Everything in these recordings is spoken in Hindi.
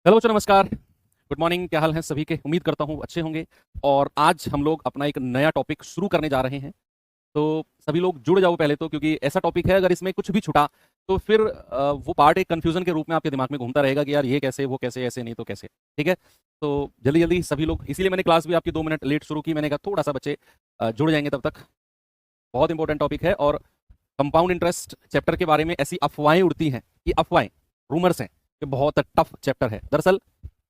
हेलो बच्चों, नमस्कार। Good morning. क्या हाल है सभी के? उम्मीद करता हूँ अच्छे होंगे। और आज हम लोग अपना एक नया टॉपिक शुरू करने जा रहे हैं। तो सभी लोग जुड़ जाओ पहले तो, क्योंकि ऐसा टॉपिक है अगर इसमें कुछ भी छुटा तो फिर वो पार्ट एक कंफ्यूजन के रूप में आपके दिमाग में घूमता रहेगा कि यार ये कैसे, वो कैसे, ऐसे नहीं तो कैसे। ठीक है। तो जल्दी जल्दी सभी लोग, इसीलिए मैंने क्लास भी आपकी 2 मिनट लेट शुरू की। मैंने कहा थोड़ा सा बच्चे जुड़ जाएंगे तब तक। बहुत इंपॉर्टेंट टॉपिक है। और कंपाउंड इंटरेस्ट चैप्टर के बारे में ऐसी अफवाहें उड़ती हैं, ये अफवाहें, रूमर्स हैं कि बहुत टफ चैप्टर है। दरअसल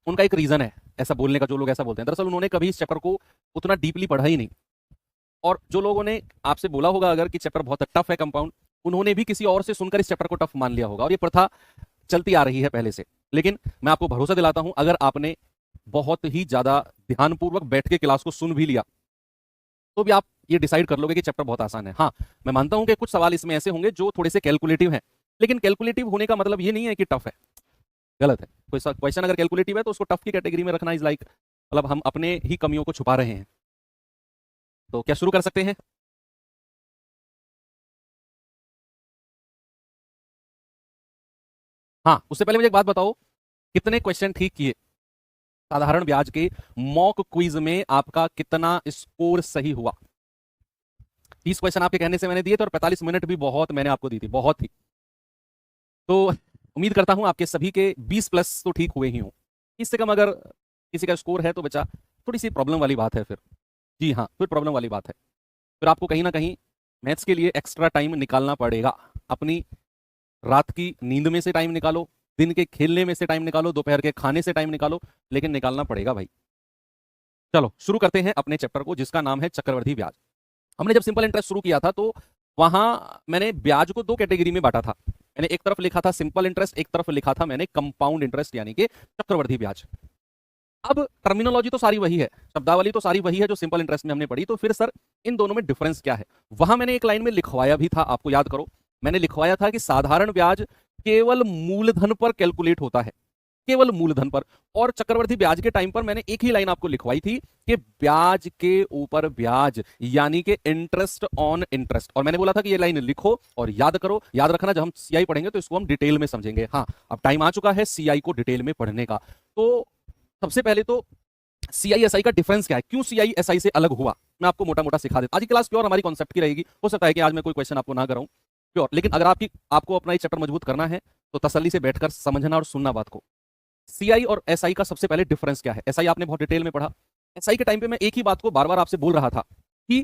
उनका एक रीजन है ऐसा बोलने का। जो लोग ऐसा बोलते हैं, दरअसल उन्होंने कभी इस चैप्टर को उतना डीपली पढ़ा ही नहीं। और जो लोगों ने आपसे बोला होगा अगर कि चैप्टर बहुत टफ है कंपाउंड, उन्होंने भी किसी और से सुनकर इस चैप्टर को टफ मान लिया होगा। और ये प्रथा चलती आ रही है पहले से। लेकिन मैं आपको भरोसा दिलाता हूं, अगर आपने बहुत ही ज्यादा ध्यानपूर्वक बैठ के क्लास को सुन भी लिया तो भी आप ये डिसाइड कर लोगे कि चैप्टर बहुत आसान है। हाँ, मैं मानता हूं कि कुछ सवाल इसमें ऐसे होंगे जो थोड़े से कैलकुलेटिव हैं, लेकिन कैलकुलेटिव होने का मतलब ये नहीं है कि टफ है। गलत है। कोई क्वेश्चन अगर कैलकुलेटिव है तो उसको टफ की कैटेगरी में रखना इज लाइक, मतलब हम अपने ही कमियों को छुपा रहे हैं। तो क्या शुरू कर सकते हैं? हाँ, उससे पहले मुझे एक बात बताओ, कितने क्वेश्चन ठीक किए साधारण ब्याज के मॉक क्विज में? आपका कितना स्कोर सही हुआ? 30 क्वेश्चन आपके कहने से मैंने दिए थे, और 45 मिनट भी बहुत मैंने आपको दी थी, बहुत ही। तो उम्मीद करता हूं आपके सभी के 20 प्लस तो ठीक हुए ही हों। इससे कम अगर किसी का स्कोर है तो बच्चा, थोड़ी सी प्रॉब्लम वाली बात है फिर। जी हाँ, फिर प्रॉब्लम वाली बात है। फिर आपको कहीं ना कहीं मैथ्स के लिए एक्स्ट्रा टाइम निकालना पड़ेगा। अपनी रात की नींद में से टाइम निकालो, दिन के खेलने में से टाइम निकालो, दोपहर के खाने से टाइम निकालो, लेकिन निकालना पड़ेगा भाई। चलो शुरू करते हैं अपने चैप्टर को, जिसका नाम है चक्रवृद्धि ब्याज। हमने जब सिंपल इंटरेस्ट शुरू किया था तो वहां मैंने ब्याज को दो कैटेगरी में बांटा था। मैंने एक तरफ लिखा था सिंपल इंटरेस्ट, एक तरफ लिखा था मैंने कंपाउंड इंटरेस्ट, यानी कि चक्रवृद्धि ब्याज। अब टर्मिनोलॉजी तो सारी वही है, शब्दावली तो सारी वही है जो सिंपल इंटरेस्ट में हमने पढ़ी। तो फिर सर इन दोनों में डिफरेंस क्या है? वहां मैंने एक लाइन में लिखवाया भी था, आपको याद करो। मैंने लिखवाया था कि साधारण ब्याज केवल मूलधन पर कैलकुलेट होता है, केवल मूलधन पर। और चक्रवृद्धि ब्याज के टाइम पर मैंने एक ही लाइन आपको लिखवाई थी कि ब्याज के ऊपर ब्याज, यानी कि इंटरेस्ट ऑन इंटरेस्ट। और मैंने बोला था कि ये लाइन लिखो और याद करो। याद रखना, जब हम सीआई पढ़ेंगे तो इसको हम डिटेल में समझेंगे। हाँ, अब टाइम आ चुका है सीआई को डिटेल में पढ़ने का। तो सबसे पहले तो सीआई एसआई का डिफरेंस क्या है, क्यों सीआई एसआई से अलग हुआ, मैं आपको मोटा मोटा सिखा देता। आज की क्लास प्योर हमारी कॉन्सेप्ट की रहेगी। हो सकता है कि आज मैं कोई क्वेश्चन आपको ना कराऊं प्योर, लेकिन अगर आपको अपना ये चैप्टर मजबूत करना है तो तसल्ली से बैठकर समझना और सुनना बात को। सीआई और एसआई का सबसे पहले डिफरेंस क्या है? एसआई आपने बहुत डिटेल में पढ़ा। एसआई के टाइम पे मैं एक ही बात को बार बार आपसे बोल रहा था कि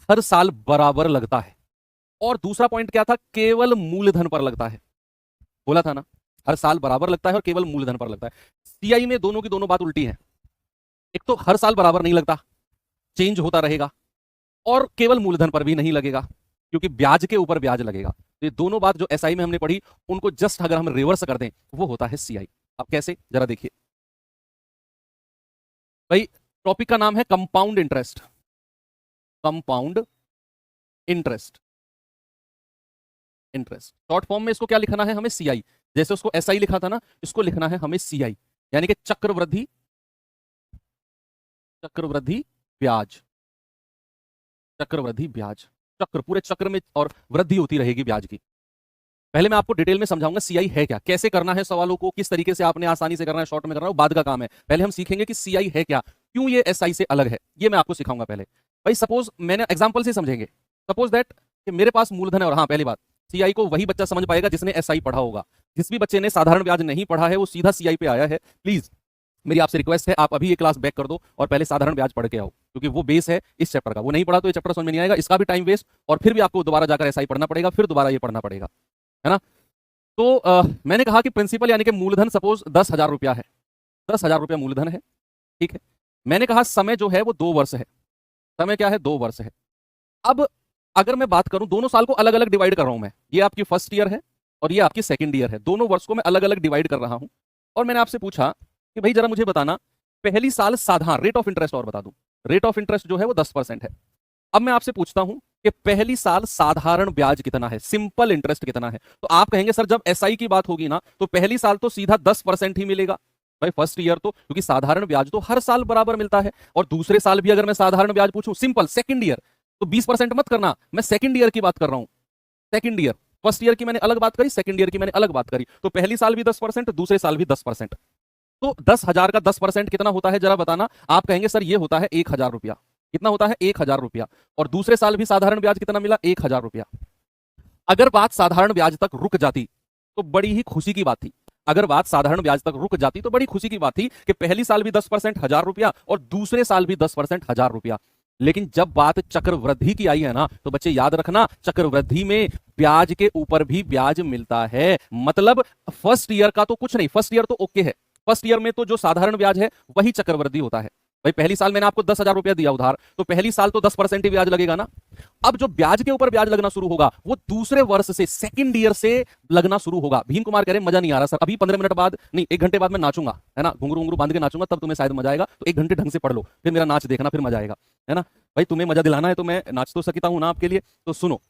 हर साल बराबर लगता है। और दूसरा पॉइंट क्या था? केवल मूलधन पर लगता है। बोला था ना, हर साल बराबर लगता है और केवल मूलधन पर लगता है। सीआई में दोनों की दोनों बात उल्टी है। एक तो हर साल बराबर नहीं लगता, चेंज होता रहेगा, और केवल मूलधन पर भी नहीं लगेगा क्योंकि ब्याज के ऊपर ब्याज लगेगा। तो ये दोनों बात जो एसआई में हमने पढ़ी, उनको जस्ट अगर हम रिवर्स कर दें वो होता है सीआई। अब कैसे, जरा देखिए भाई। टॉपिक का नाम है compound interest. Compound interest, interest short form में इसको क्या लिखना है हमें? सीआई। जैसे उसको एसआई लिखा था ना, इसको लिखना है हमें सीआई, यानी कि चक्रवृद्धि, चक्रवृद्धि ब्याज, चक्रवृद्धि ब्याज। चक्र, पूरे चक्र में और वृद्धि होती रहेगी ब्याज की। पहले मैं आपको डिटेल में समझाऊंगा सीआई है क्या, कैसे करना है सवालों को, किस तरीके से आपने आसानी से करना है, शॉर्ट में करना है, वो बाद का काम है। पहले हम सीखेंगे कि सीआई है क्या, क्यों ये एसआई से अलग है, ये मैं आपको सिखाऊंगा पहले। भाई सपोज, मैंने एग्जांपल से समझेंगे। सपोज दैट कि मेरे पास मूलधन है, और हाँ पहली बात, सीआई को वही बच्चा समझ पाएगा जिसने एसआई पढ़ा होगा। जिस भी बच्चे ने साधारण ब्याज नहीं पढ़ा है वो सीधा सीआई पे आया है। प्लीज मेरी आपसे रिक्वेस्ट है, आप अभी ये क्लास बैक कर दो और पहले साधारण ब्याज पढ़ के आओ, क्योंकि वो बेस है इस चैप्टर का। वो नहीं पढ़ा तो ये चैप्टर समझ में नहीं आएगा, इसका भी टाइम वेस्ट, और फिर भी आपको दोबारा जाकर एसआई पढ़ना पड़ेगा, फिर दोबारा ये पढ़ना पड़ेगा, है ना? तो मैंने कहा कि प्रिंसिपल यानी कि मूलधन सपोज 10,000 रुपया है, 10,000 रुपया मूलधन है। ठीक है। मैंने कहा समय जो है वो 2 वर्ष है। समय क्या है? 2 वर्ष है। अब अगर मैं बात करूं, दोनों साल को अलग अलग डिवाइड कर रहा हूं मैं। ये आपकी फर्स्ट ईयर है और ये आपकी सेकंड ईयर है। दोनों वर्ष को मैं अलग अलग डिवाइड कर रहा हूं। और मैंने आपसे पूछा कि भाई जरा मुझे बताना, पहली साल साधारण रेट ऑफ इंटरेस्ट, और बता दूं रेट ऑफ इंटरेस्ट जो है वो 10% है। अब मैं आपसे पूछता हूं कि पहली साल साधारण ब्याज कितना है, सिंपल इंटरेस्ट कितना है? तो आप कहेंगे सर जब एसआई की बात होगी ना तो पहली साल तो सीधा 10% ही मिलेगा। भाई फर्स्ट ईयर तो, क्योंकि साधारण ब्याज तो हर साल बराबर मिलता है। और दूसरे साल भी अगर मैं साधारण ब्याज पूछूं सिंपल सेकंड ईयर, तो 20% मत करना, मैं सेकंड ईयर की बात कर रहा हूं। सेकंड ईयर, फर्स्ट ईयर की मैंने अलग बात करी, सेकंड ईयर की मैंने अलग बात करी। तो पहली साल भी 10%, दूसरे साल भी 10%। तो 10,000 का 10% कितना होता है जरा बताना। आप कहेंगे सर ये होता है 1,000 रुपया। कितना होता है? 1,000 रुपया। और दूसरे साल भी साधारण ब्याज कितना मिला? 1,000 रुपया। अगर बात साधारण ब्याज तक रुक जाती तो बड़ी ही खुशी की बात थी। अगर बात साधारण ब्याज तक रुक जाती तो बड़ी खुशी की बात थी कि पहली साल भी 10% 1,000 रुपया और दूसरे साल भी 10% 1,000 रुपया। लेकिन जब बात चक्रवृद्धि की आई है ना, तो बच्चे याद रखना, चक्रवृद्धि में ब्याज के ऊपर भी ब्याज मिलता है। मतलब फर्स्ट ईयर का तो कुछ नहीं, फर्स्ट ईयर तो ओके है। फर्स्ट ईयर में तो जो साधारण ब्याज है वही चक्रवृद्धि होता है। भाई पहली साल मैंने आपको 10,000 रुपया दिया उधार, तो पहली साल तो 10% ही ब्याज लगेगा ना। अब जो ब्याज के ऊपर ब्याज लगना शुरू होगा वो दूसरे वर्ष से, सेकंड ईयर से लगना शुरू होगा। भीम कुमार कह रहे हैं मजा नहीं आ रहा सर, अभी 15 मिनट बाद नहीं 1 घंटे बाद मैं नाचूंगा, है ना, घुंघरू घुंघरू बांध के नाचूंगा, तब तुम्हें शायद मजा आएगा। तो 1 घंटे ढंग से पढ़ लो, फिर मेरा नाच देखना, फिर मजा आएगा, है ना। भाई तुम्हें मजा दिलाना है तो मैं नाच तो सकता हूं ना आपके लिए। तो सुनो,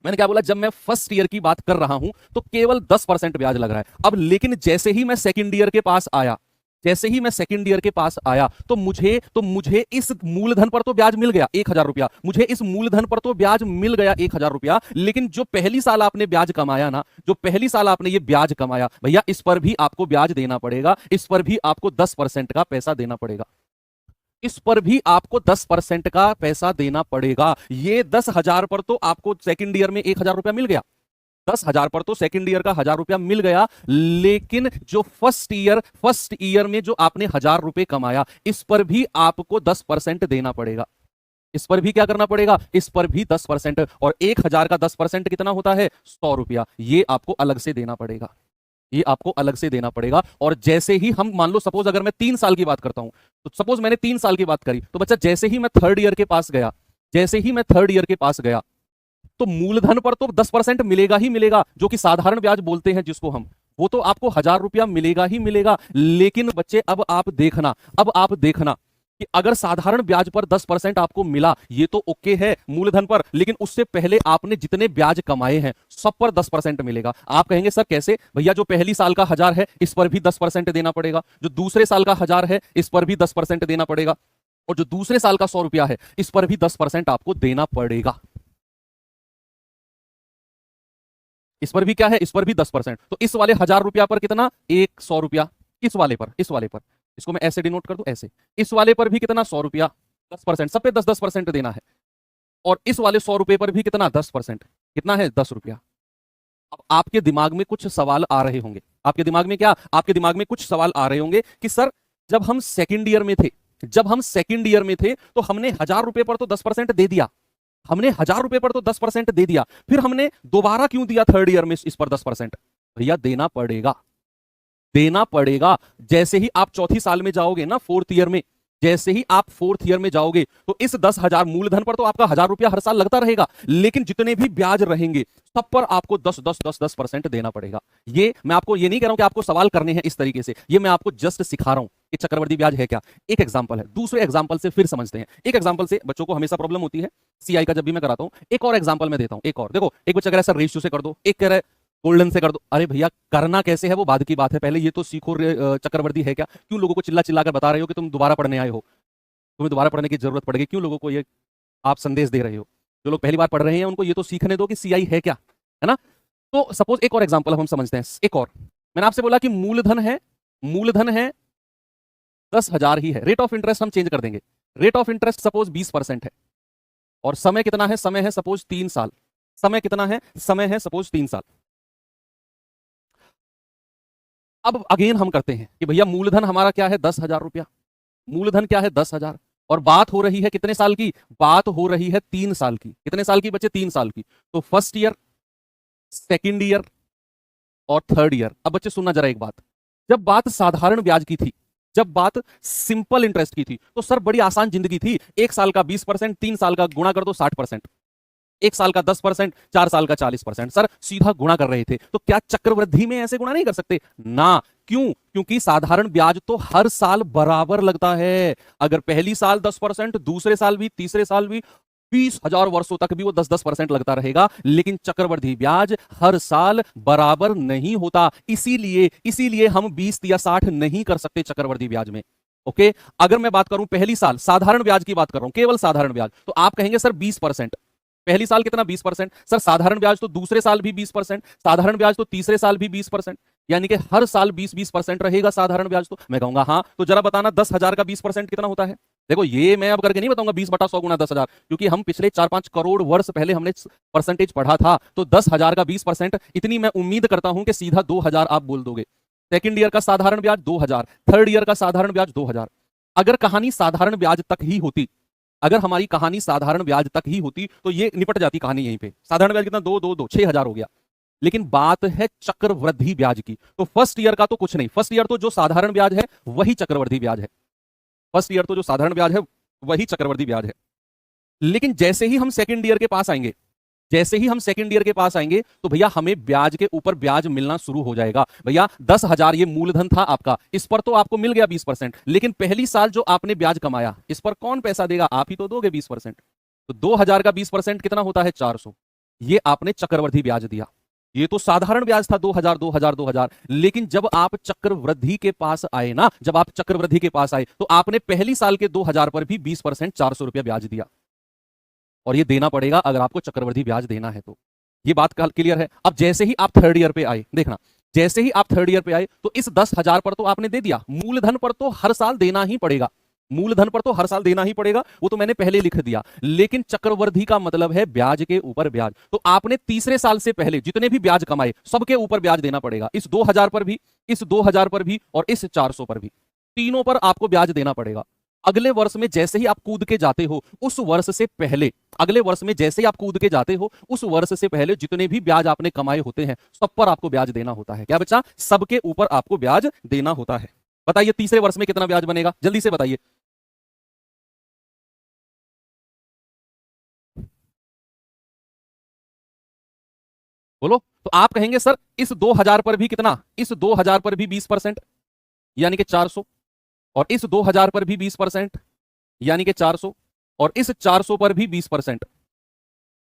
मैंने क्या बोला, जब मैं फर्स्ट ईयर की बात कर रहा हूं तो केवल 10% ब्याज लग रहा है। अब लेकिन जैसे ही मैं सेकंड ईयर के पास आया, जैसे ही मैं सेकंड ईयर के पास आया तो मुझे इस मूलधन पर तो ब्याज मिल गया 1,000 रुपया, मुझे इस मूलधन पर तो ब्याज मिल गया 1,000 रुपया। लेकिन जो पहली साल आपने ब्याज कमाया ना, जो पहली साल आपने ये ब्याज कमाया, भैया इस पर भी आपको ब्याज देना पड़ेगा, इस पर भी आपको 10% का पैसा देना पड़ेगा, इस पर भी आपको 10% का पैसा देना पड़ेगा। ये 10,000 पर तो आपको सेकंड ईयर में 1,000 रुपया मिल गया, 10,000 पर तो सेकंड ईयर का 1,000 रुपया मिल गया। लेकिन जो फर्स्ट ईयर में जो आपने 1,000 रुपए कमाया, इस पर भी आपको 10% देना पड़ेगा। इस पर भी क्या करना पड़ेगा? इस पर भी 10%। और 1,000 का 10% कितना होता है? 100 रुपया। ये आपको अलग से देना पड़ेगा, ये आपको अलग से देना पड़ेगा। और जैसे ही हम मान लो, सपोज अगर मैं 3 साल की बात करता हूं, तो सपोज मैंने 3 साल की बात करी, तो बच्चा जैसे ही मैं थर्ड ईयर के पास गया, जैसे ही मैं थर्ड ईयर के पास गया, तो मूलधन पर तो 10% मिलेगा ही मिलेगा, जो कि साधारण ब्याज बोलते हैं जिसको हम, वो तो आपको 1,000 रुपया मिलेगा ही मिलेगा। लेकिन बच्चे अब आप देखना कि अगर साधारण ब्याज पर 10% आपको मिला, ये तो ओके है मूलधन पर, लेकिन उससे पहले आपने जितने ब्याज कमाए हैं सब पर 10% मिलेगा। आप कहेंगे सर कैसे? भैया जो पहली साल का 1,000 है इस पर भी 10% देना पड़ेगा, जो दूसरे साल का 1,000 है इस पर भी 10% देना पड़ेगा, और जो दूसरे साल का 100 रुपया है इस पर भी 10% आपको देना पड़ेगा। इस पर भी क्या है? इस पर भी 10%। तो इस वाले 1,000 रुपया पर कितना? 100 रुपया। इस वाले पर इसको मैं ऐसे डिनोट कर दूं, ऐसे। इस वाले पर भी कितना? 100 रुपया, 10%, सब पे 10% देना है। और इस वाले 100 रुपए पर भी कितना? 10%। कितना है? 10 रुपया। अब आपके दिमाग में कुछ सवाल आ रहे होंगे, आपके दिमाग में क्या? आपके दिमाग में कुछ सवाल आ रहे होंगे कि सर जब हम सेकंड ईयर में थे, तो हमने 1,000 रुपए पर तो 10% दे दिया, हमने 1,000 रुपए पर तो 10% दे दिया, फिर हमने दोबारा क्यों दिया थर्ड ईयर में इस पर 10%? भैया देना पड़ेगा, देना पड़ेगा। जैसे ही आप चौथी साल में जाओगे ना, फोर्थ ईयर में, जैसे ही आप फोर्थ ईयर में जाओगे, तो इस 10,000 मूलधन पर तो आपका 1,000 रुपया हर साल लगता रहेगा, लेकिन जितने भी ब्याज रहेंगे सब पर आपको 10% देना पड़ेगा। ये मैं आपको ये नहीं कह रहा हूं कि आपको सवाल करने हैं इस तरीके से, ये मैं आपको जस्ट सिखा रहा हूं कि चक्रवर्ती ब्याज है क्या। एक एग्जांपल है, दूसरे एग्जांपल से फिर समझते हैं। एक एग्जांपल से बच्चों को हमेशा प्रॉब्लम होती है सीआई का, जब भी मैं कराता हूं। एक और एग्जांपल मैं देता हूं, एक और देखो। एक बच्चा कह रहा है सर रेशियो से कर दो, एक कह रहा है गोल्डन से कर दो। अरे भैया करना कैसे है वो बाद की बात है, पहले ये तो सीखो चक्रवर्ती है क्या। क्यों लोगों को चिल्ला चिल्ला कर बता रहे हो कि तुम दोबारा पढ़ने आए हो, तुम्हें दोबारा पढ़ने की जरूरत पड़ेगी, क्यों लोगों को ये आप संदेश दे रहे हो? जो लोग पहली बार पढ़ रहे हैं उनको ये तो सीखने दो कि सीआई है क्या, है ना। तो सपोज एक और एग्जांपल हम समझते हैं। एक और, मैंने आपसे बोला कि मूलधन है 10,000 ही है, रेट ऑफ इंटरेस्ट हम चेंज कर देंगे। रेट ऑफ इंटरेस्ट सपोज 20% है, और समय कितना है? समय है सपोज 3 साल। समय कितना है? समय है सपोज 3 साल। अब अगेन हम करते हैं कि भैया मूलधन हमारा क्या है? 10,000 रुपया। मूलधन क्या है? 10,000। और बात हो रही है कितने साल की? बात हो रही है 3 साल की। कितने साल की बच्चे? 3 साल की। तो फर्स्ट ईयर, सेकंड ईयर और थर्ड ईयर। अब बच्चे सुनना जरा एक बात, जब बात साधारण ब्याज की थी, जब बात सिंपल इंटरेस्ट की थी, तो सर बड़ी आसान जिंदगी थी। 1 साल का 20%, 3 साल का गुणा कर दो 60%, 1 साल का 10%, 4 साल का 40%। सर सीधा गुणा कर रहे थे। तो क्या चक्रवृद्धि में ऐसे गुणा नहीं कर सकते ना? क्यों? क्योंकि साधारण ब्याज तो हर साल बराबर लगता है। अगर पहली साल 10%, दूसरे साल भी, तीसरे साल भी, 20,000 वर्षों तक भी वो 10% लगता रहेगा। लेकिन चक्रवृद्धि ब्याज हर साल बराबर नहीं होता, इसीलिए हम 20 या 60 नहीं कर सकते चक्रवृद्धि ब्याज में। ओके, अगर मैं बात करूं पहली साल साधारण ब्याज की बात कर रहा हूं, केवल साधारण ब्याज, तो आप कहेंगे सर 20%। पहली साल कितना? 20%। सर साधारण ब्याज तो दूसरे साल भी 20%, साधारण ब्याज तो तीसरे साल भी 20%। यानी कि हर साल 20-20% रहेगा साधारण ब्याज। तो मैं कहूंगा हाँ, तो जरा बताना 10,000 का 20% कितना होता है। देखो ये मैं अब करके नहीं बताऊंगा 20/100 गुना 10,000, क्योंकि हम पिछले 4-5 करोड़ वर्ष पहले हमने परसेंटेज पढ़ा था। तो 10,000 का 20% इतनी मैं उम्मीद करता हूं कि सीधा 2,000 आप बोल दोगे। सेकंड ईयर का साधारण ब्याज 2,000, थर्ड ईयर का साधारण ब्याज 2,000। अगर कहानी साधारण ब्याज तक ही होती, अगर हमारी कहानी साधारण ब्याज तक ही होती तो ये निपट जाती कहानी यहीं पे। साधारण ब्याज कितना, 2 6,000 हो गया। लेकिन बात है चक्रवृद्धि ब्याज की। तो फर्स्ट ईयर का तो कुछ नहीं, फर्स्ट ईयर तो जो साधारण ब्याज है वही चक्रवृद्धि ब्याज है। फर्स्ट ईयर तो जो साधारण ब्याज है वही चक्रवृद्धि ब्याज है। लेकिन जैसे ही हम सेकंड ईयर के पास आएंगे, जैसे ही हम सेकंड ईयर के पास आएंगे तो भैया हमें ब्याज के ऊपर ब्याज मिलना शुरू हो जाएगा। भैया 10,000 ये मूलधन था आपका, इस पर तो आपको मिल गया 20%, लेकिन पहली साल जो आपने ब्याज कमाया इस पर कौन पैसा देगा, आप ही तो दोगे 20%। तो 2,000 का 20% कितना होता है, 400। ये आपने चक्रवृद्धि ब्याज दिया। ये तो साधारण ब्याज था 2,000 2,000 2,000। लेकिन जब आप चक्रवृद्धि के पास आए ना, जब आप चक्रवृद्धि के पास आए तो आपने पहली साल के 2,000 पर भी 20% 400 रुपया ब्याज दिया। और ये देना पड़ेगा अगर आपको चक्रवृद्धि ब्याज देना है तो। ये बात क्लियर है। अब जैसे ही आप थर्ड ईयर पे आए, देखना जैसे ही आप थर्ड ईयर पे आए तो इस 10,000 पर तो आपने दे दिया, मूलधन पर तो हर साल देना ही पड़ेगा, मूलधन पर तो हर साल देना ही पड़ेगा, वो तो मैंने पहले लिख दिया। लेकिन चक्रवृद्धि का मतलब है ब्याज के ऊपर ब्याज। तो आपने तीसरे साल से पहले जितने भी ब्याज कमाए सबके ऊपर ब्याज देना पड़ेगा। इस 2,000 पर भी, इस 2,000 पर भी और इस 400 पर भी, तीनों पर आपको ब्याज देना पड़ेगा। अगले वर्ष में जैसे ही आप कूद के जाते हो उस वर्ष से पहले, अगले वर्ष में जैसे ही आप कूद के जाते हो उस वर्ष से पहले जितने भी ब्याज आपने कमाए होते हैं सब पर आपको ब्याज देना होता है। क्या बच्चा, सबके ऊपर आपको ब्याज देना होता है। बताइए तीसरे वर्ष में कितना ब्याज बनेगा, जल्दी से बताइए। बोलो। तो आप कहेंगे सर इस 2,000 पर भी कितना, इस 2,000 पर भी 20% यानी कि 400, और इस 2,000 पर भी 20% यानी कि 400, और इस 400 पर भी 20%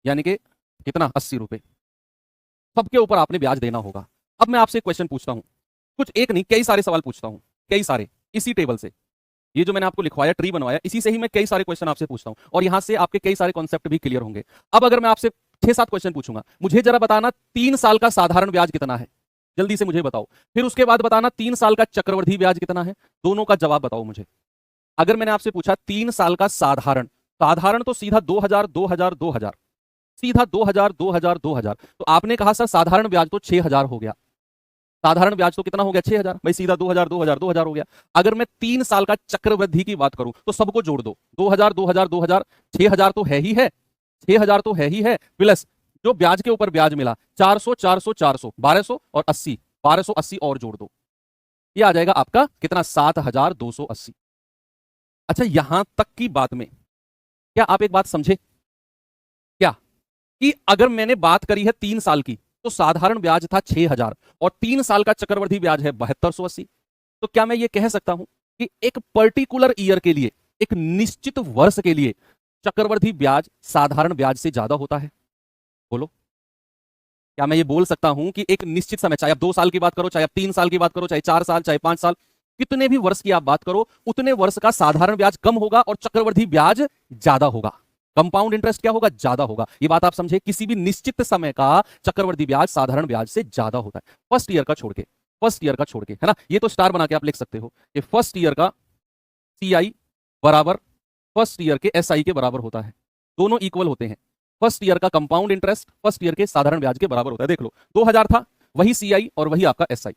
यानी कि कितना, 80 रुपए। सबके ऊपर आपने ब्याज देना होगा। अब मैं आपसे एक क्वेश्चन पूछता हूं, कुछ एक नहीं कई सारे सवाल पूछता हूं, कई सारे, इसी टेबल से, ये जो मैंने आपको लिखवाया ट्री बनवाया इसी से ही मैं कई सारे क्वेश्चन आपसे पूछता हूं और यहां से आपके कई सारे कॉन्सेप्ट भी क्लियर होंगे। अब अगर मैं आपसे 6-7 क्वेश्चन पूछूंगा, मुझे जरा बताना 3 साल का साधारण ब्याज कितना है, जल्दी से मुझे बताओ। फिर उसके बाद बताना 3 साल का चक्रवृद्धि ब्याज कितना है, दोनों का जवाब बताओ मुझे। अगर मैंने आपसे पूछा 3 साल का साधारण, साधारण तो सीधा 2,000 2,000 2,000, सीधा 2,000 2,000 2,000। तो आपने कहा सर साधारण ब्याज तो 6,000 हो गया, साधारण ब्याज तो कितना हो गया, 6,000, भाई सीधा 2,000 2,000 2,000 हो गया। अगर मैं 3 साल का चक्रवृद्धि की बात करूं तो सबको जोड़ दो, 2,000 2,000 2,000, 6,000 तो है ही है, 6,000 तो है ही है, प्लस जो ब्याज के ऊपर ब्याज मिला 400 400 400 1200 और 80, 1280 और जोड़ दो, ये आ जाएगा आपका कितना, 7,280। अच्छा यहां तक की बात में क्या आप एक बात समझे, क्या कि अगर मैंने बात करी है 3 साल की तो साधारण ब्याज था 6,000 और 3 साल का चक्रवृद्धि ब्याज है 7,280, तो क्या मैं ये कह सकता हूं कि एक पर्टिकुलर ईयर के लिए, एक निश्चित वर्ष के लिए चक्रवृद्धि ब्याज साधारण ब्याज से ज्यादा होता है, बोलो। क्या मैं ये बोल सकता हूं कि एक निश्चित समय, चाहे आप 2 साल की बात करो, चाहे आप 3 साल की बात करो, चाहे 4 साल, चाहे 5 साल, कितने भी वर्ष की आप बात करो, उतने वर्ष का साधारण ब्याज कम होगा और चक्रवृद्धि ब्याज ज्यादा होगा, कंपाउंड इंटरेस्ट क्या होगा, ज्यादा होगा। ये बात आप समझे, किसी भी निश्चित समय का चक्रवृद्धि ब्याज साधारण ब्याज से ज्यादा होता है, फर्स्ट ईयर का छोड़ के, फर्स्ट ईयर का छोड़ के, है ना। ये तो स्टार बना के आप लिख सकते हो कि फर्स्ट ईयर का सीआई बराबर फर्स्ट ईयर के एसआई के बराबर होता है, दोनों इक्वल होते हैं। फर्स्ट ईयर का कंपाउंड इंटरेस्ट फर्स्ट ईयर के साधारण ब्याज के बराबर होता है। देख लो 2,000 था, वही सीआई और वही आपका एसआई।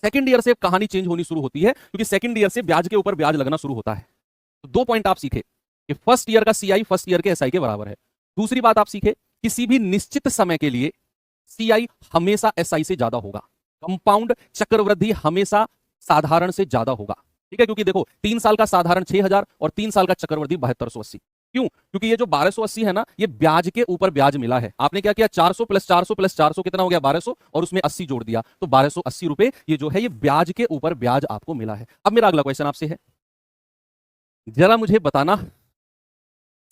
सेकंड ईयर से कहानी चेंज होनी शुरू होती है क्योंकि सेकंड ईयर से ब्याज के ऊपर ब्याज लगना शुरू होता है। तो 2 पॉइंट आप सीखे कि फर्स्ट ईयर का सीआई फर्स्ट ईयर के एसआई के बराबर है। दूसरी बात आप सीखे, किसी भी निश्चित समय के लिए सीआई हमेशा एसआई से ज्यादा होगा, कंपाउंड चक्रवृद्धि हमेशा साधारण से ज्यादा होगा, ठीक है। क्योंकि देखो 3 साल का साधारण 6,000 और 3 साल का चक्रवृद्धि 7,280। क्यों? क्योंकि ये जो 1,280 है ना, ये ब्याज के ऊपर ब्याज मिला है। आपने क्या किया, 400 प्लस 400 प्लस 400 कितना हो गया, 1,200, और उसमें 80 जोड़ दिया, तो 1,280 रुपए ये जो है ये ब्याज के ऊपर ब्याज आपको मिला है। अब मेरा अगला क्वेश्चन आपसे है, जरा मुझे बताना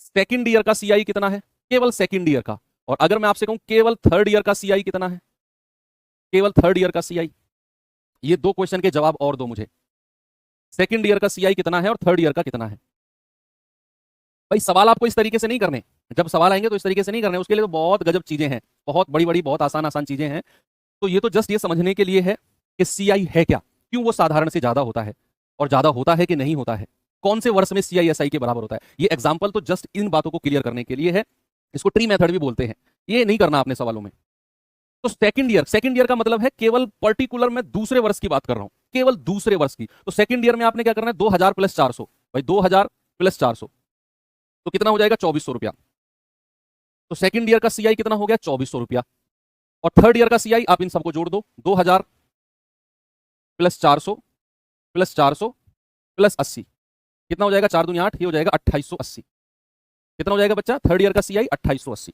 सेकंड ईयर का सीआई कितना है, केवल सेकंड ईयर का। और अगर मैं आपसे कहूं केवल थर्ड ईयर का सीआई कितना है, केवल थर्ड ईयर का सीआई, ये 2 क्वेश्चन के जवाब और दो मुझे। सेकंड ईयर का सीआई कितना है और थर्ड ईयर का कितना है। भाई सवाल आपको इस तरीके से नहीं करने, जब सवाल आएंगे तो इस तरीके से नहीं करने, उसके लिए तो बहुत गजब चीजें हैं, बहुत बड़ी बड़ी बहुत आसान आसान चीजें हैं। तो ये तो जस्ट ये समझने के लिए है कि सीआई है क्या, क्यों वो साधारण से ज्यादा होता है, और ज्यादा होता है कि नहीं होता है, कौन से वर्ष में सीआई एसआई के बराबर होता है। ये एग्जाम्पल तो जस्ट इन बातों को क्लियर करने के लिए है। इसको ट्री मेथड भी बोलते हैं, ये नहीं करना आपने सवालों में। तो सेकंड ईयर का मतलब है केवल पर्टिकुलर मैं दूसरे वर्ष की बात कर रहा हूं, केवल दूसरे वर्ष की। तो सेकंड ईयर में आपने क्या करना है, 2000 प्लस 400, भाई 2000 प्लस 400 तो कितना हो जाएगा, 2400 रुपया। तो सेकंड ईयर का सीआई कितना हो गया, 2400 रुपया। और थर्ड ईयर का सीआई आप इन सबको जोड़ दो, 2000 प्लस 400 प्लस 400 प्लस 80, कितना हो जाएगा, 4 दूनी 8, ये हो जाएगा 2880। कितना हो जाएगा बच्चा, थर्ड ईयर का सीआई 2880।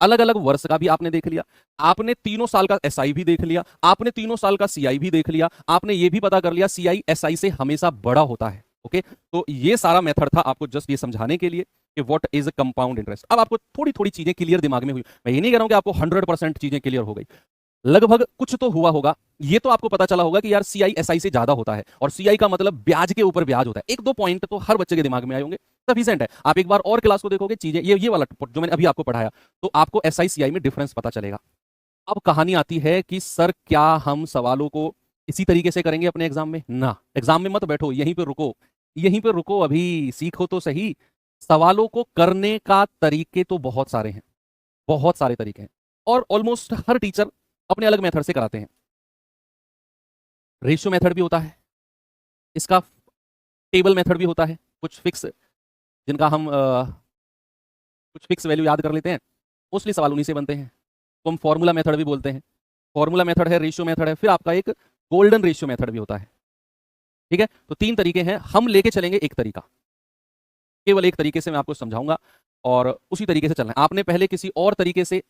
अलग अलग वर्ष का भी आपने देख लिया, आपने तीनों साल का एसआई भी देख लिया, आपने तीनों साल का सीआई भी देख लिया, आपने ये भी पता कर लिया सीआई एसआई से हमेशा बड़ा होता है। ओके, तो ये सारा मेथड था आपको जस्ट ये समझाने के लिए कि व्हाट इज कंपाउंड इंटरेस्ट। अब आपको थोड़ी थोड़ी चीजें क्लियर दिमाग में हुई, मैं ये नहीं कह रहा हूं कि आपको 100% चीजें क्लियर हो गई, लगभग कुछ तो हुआ होगा। ये तो आपको पता चला होगा कि यार सीआई एसआई से ज्यादा होता है, और सीआई का मतलब ब्याज के ऊपर ब्याज होता है। एक दो पॉइंट तो हर बच्चे के दिमाग में आए होंगे, सफिशिएंट है। आप एक बार और क्लास को देखोगे, चीजें ये वाला जो मैंने अभी आपको पढ़ाया, तो आपको एसआई सीआई में डिफरेंस पता चलेगा। अब कहानी आती है कि सर क्या हम सवालों को इसी तरीके से करेंगे अपने एग्जाम में? ना, एग्जाम में मत बैठो, यहीं पे रुको, यहीं पे रुको, अभी सीखो तो सही। सवालों को करने का तरीके तो बहुत सारे हैं, बहुत सारे तरीके हैं, और ऑलमोस्ट हर टीचर अपने अलग मेथड से कराते हैं। रेशियो मेथड भी होता है, इसका टेबल मेथड भी होता है, कुछ फिक्स जिनका हम कुछ फिक्स वैल्यू याद कर लेते हैं, मोस्टली सवाल उन्हीं से बनते हैं, तो हम फॉर्मूला मेथड भी बोलते हैं। फॉर्मूला मेथड है, रेशियो मेथड है, फिर आपका एक गोल्डन रेशियो मेथड भी होता है। ठीक है, तो 3 तरीके हैं, हम लेके चलेंगे एक तरीका, केवल एक तरीके से मैं आपको समझाऊंगा और उसी तरीके से चलना है। आपने पहले किसी और तरीके से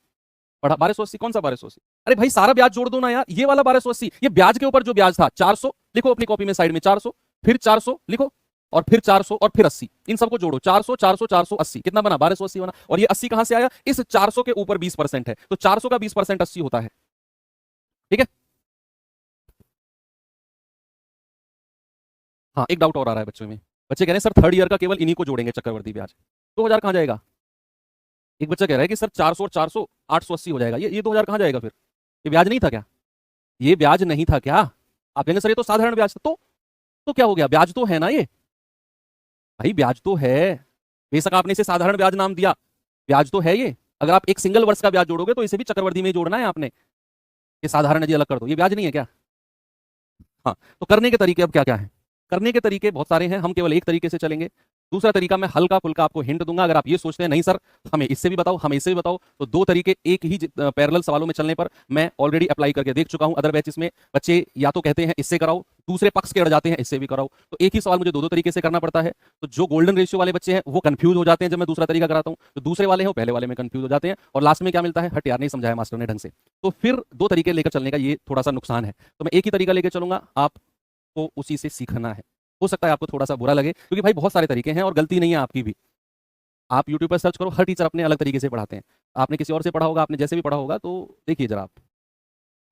पढ़ा, 1280, कौन सा 1280? अरे भाई सारा ब्याज जोड़ दो ना यार, ये वाला 1280, ये ब्याज के ऊपर जो ब्याज था 400 लिखो अपनी कॉपी में साइड में, 400 फिर 400 लिखो, और फिर 400 और फिर 80, इन सबको जोड़ो, 400 400 480, कितना बना, 1280 बना। और ये 80 कहां से आया, इस 400 के ऊपर 20% है, तो 400 का 20% 80 होता है। ठीक है, हाँ एक डाउट और आ रहा है बच्चों में, बच्चे कह रहे हैं सर थर्ड ईयर का केवल इन्हीं को जोड़ेंगे चक्रवर्ती ब्याज, 2000 कहां जाएगा? एक बच्चा कह रहा है कि सर 400 और 400 880 हो जाएगा, ये 2000 कहां जाएगा फिर? ये ब्याज नहीं था क्या? ये ब्याज नहीं था क्या? आप कहेंगे सर ये तो साधारण ब्याज था, तो क्या हो गया, ब्याज तो है ना ये, भाई ब्याज तो है, बेशक आपने इसे साधारण ब्याज नाम दिया, ब्याज तो है ये। अगर आप एक सिंगल वर्ष का ब्याज जोड़ोगे तो इसे भी चक्रवर्ती में ही जोड़ना है आपने, ये साधारण है जी अलग कर दो, ये ब्याज नहीं है क्या? हाँ, तो करने के तरीके अब क्या क्या है? करने के तरीके बहुत सारे हैं, हम केवल एक तरीके से चलेंगे। दूसरा तरीका मैं हल्का फुल्का आपको हिंट दूंगा, अगर आप ये सोचते हैं नहीं सर हमें इससे भी बताओ, हमें इससे भी बताओ, तो 2 तरीके एक ही पैरेलल सवालों में चलने पर मैं ऑलरेडी अप्लाई करके देख चुका हूं अदर बैचेस में। बच्चे या तो कहते हैं इससे कराओ, दूसरे पक्ष के अड़ जाते हैं इससे भी कराओ, तो एक ही सवाल मुझे 2 तरीके से करना पड़ता है। तो जो गोल्डन रेशियो वाले बच्चे हैं वो कंफ्यूज हो जाते हैं जब मैं दूसरा तरीका कराता हूं, तो दूसरे वाले हैं वो पहले वाले में कंफ्यूज हो जाते हैं, और लास्ट में क्या मिलता है, हट यार नहीं समझाया मास्टर ने ढंग से। तो फिर 2 तरीके लेकर चलने का ये थोड़ा सा नुकसान है, तो मैं एक ही तरीका लेकर चलूंगा, आपको उसी से सीखना है। हो सकता है आपको थोड़ा सा बुरा लगे, क्योंकि भाई बहुत सारे तरीके हैं और गलती नहीं है आपकी भी। आप यूट्यूब पर सर्च करो, हर टीचर अपने अलग तरीके से पढ़ाते हैं, आपने किसी और से पढ़ा होगा, आपने जैसे भी पढ़ा होगा, तो देखिए जरा आप,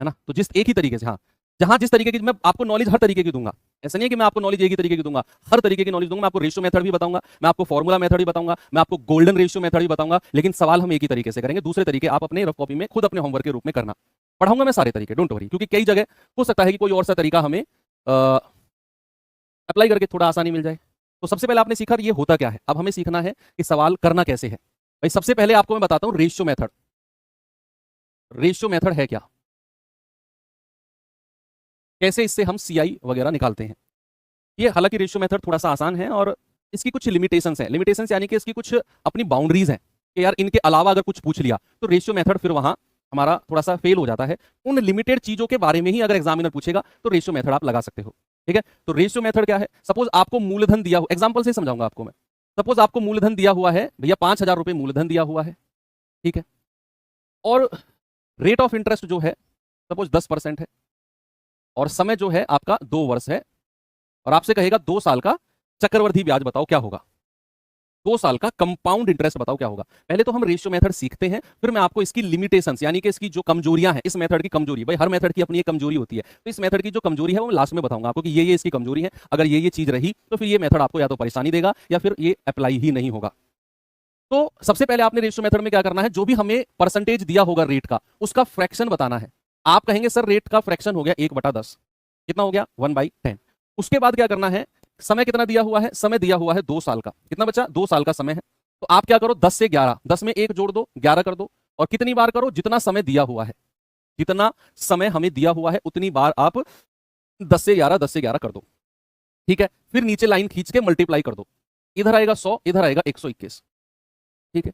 है ना, तो जिस एक ही तरीके से, हाँ जहां जिस तरीके की मैं आपको नॉलेज हर तरीके की दूंगा, ऐसा नहीं है कि मैं आपको नॉलेज एक ही तरीके की दूंगा, हर तरीके की नॉलेज दूंगा। मैं आपको रेशियो मेथड भी बताऊंगा, मैं आपको फॉर्मूला मेथड भी बताऊंगा, मैं आपको गोल्डन रेशियो मेथड भी बताऊंगा, लेकिन सवाल हम एक ही तरीके से करेंगे, दूसरे तरीके आप अपने रफ कॉपी में खुद अपने होमवर्क के रूप में करना। पढ़ाऊंगा मैं सारे तरीके, डोंट वरी, क्योंकि कई जगह हो सकता है कि कोई और सा तरीका हमें अप्लाई करके थोड़ा आसानी मिल जाए। तो सबसे पहले आपने सीखा ये होता क्या है, अब हमें सीखना है कि सवाल करना कैसे है। भाई सबसे पहले आपको मैं बताता हूं रेशियो मेथड। रेशियो मेथड है क्या, कैसे इससे हम सीआई वगैरह निकालते हैं। ये हालांकि रेशियो मेथड थोड़ा सा आसान है और इसकी कुछ लिमिटेशंस हैं, लिमिटेशंस यानी कि इसकी कुछ अपनी बाउंड्रीज हैं कि यार इनके अलावा अगर कुछ पूछ लिया तो रेशियो मेथड फिर वहां हमारा थोड़ा सा फेल हो जाता है। उन लिमिटेड चीजों के बारे में ही अगर एग्जामिनर पूछेगा तो रेशियो मेथड आप लगा सकते हो। ठीक है, तो रेशियो मेथड क्या है, सपोज आपको मूलधन दिया हुआ, एग्जाम्पल से समझाऊंगा आपको मैं। सपोज आपको मूलधन दिया हुआ है भैया, 5000 रुपए मूलधन दिया हुआ है, ठीक है, और रेट ऑफ इंटरेस्ट जो है सपोज 10% है, और समय जो है आपका 2 वर्ष है, और आपसे कहेगा 2 साल का चक्रवृद्धि ब्याज बताओ क्या होगा, 2 साल का कंपाउंड इंटरेस्ट बताओ क्या होगा। पहले तो हम रेशियो मेथड सीखते हैं, फिर मैं आपको इसकी लिमिटेशंस यानी कि इसकी जो कमजोरियां हैं, इस मेथड की कमजोरी, भाई हर मेथड की अपनी एक कमजोरी होती है, तो इस मेथड की जो कमजोरी है वो मैं लास्ट में बताऊंगा आपको कि ये इसकी कमजोरी है, अगर ये चीज रही तो फिर ये मेथड आपको या तो परेशानी देगा या फिर ये अप्लाई ही नहीं होगा। तो सबसे पहले आपने रेशियो मेथड में क्या करना है, जो भी हमें परसेंटेज दिया होगा रेट का, उसका फ्रैक्शन बताना है। आप कहेंगे सर रेट का फ्रैक्शन हो गया 1/10, कितना हो गया 1/10। उसके बाद क्या करना है, समय कितना दिया हुआ है, समय दिया हुआ है 2 साल का, कितना बचा 2 साल का समय है। तो आप क्या करो 10 से 11, 10 में 1 जोड़ दो 11 कर दो, और कितनी बार करो, जितना समय दिया हुआ है, जितना समय हमें दिया हुआ है उतनी बार आप 10 से 11 10 से 11 कर दो, ठीक है। फिर नीचे लाइन खींच के मल्टीप्लाई कर दो, इधर आएगा 100, इधर आएगा 121, ठीक है।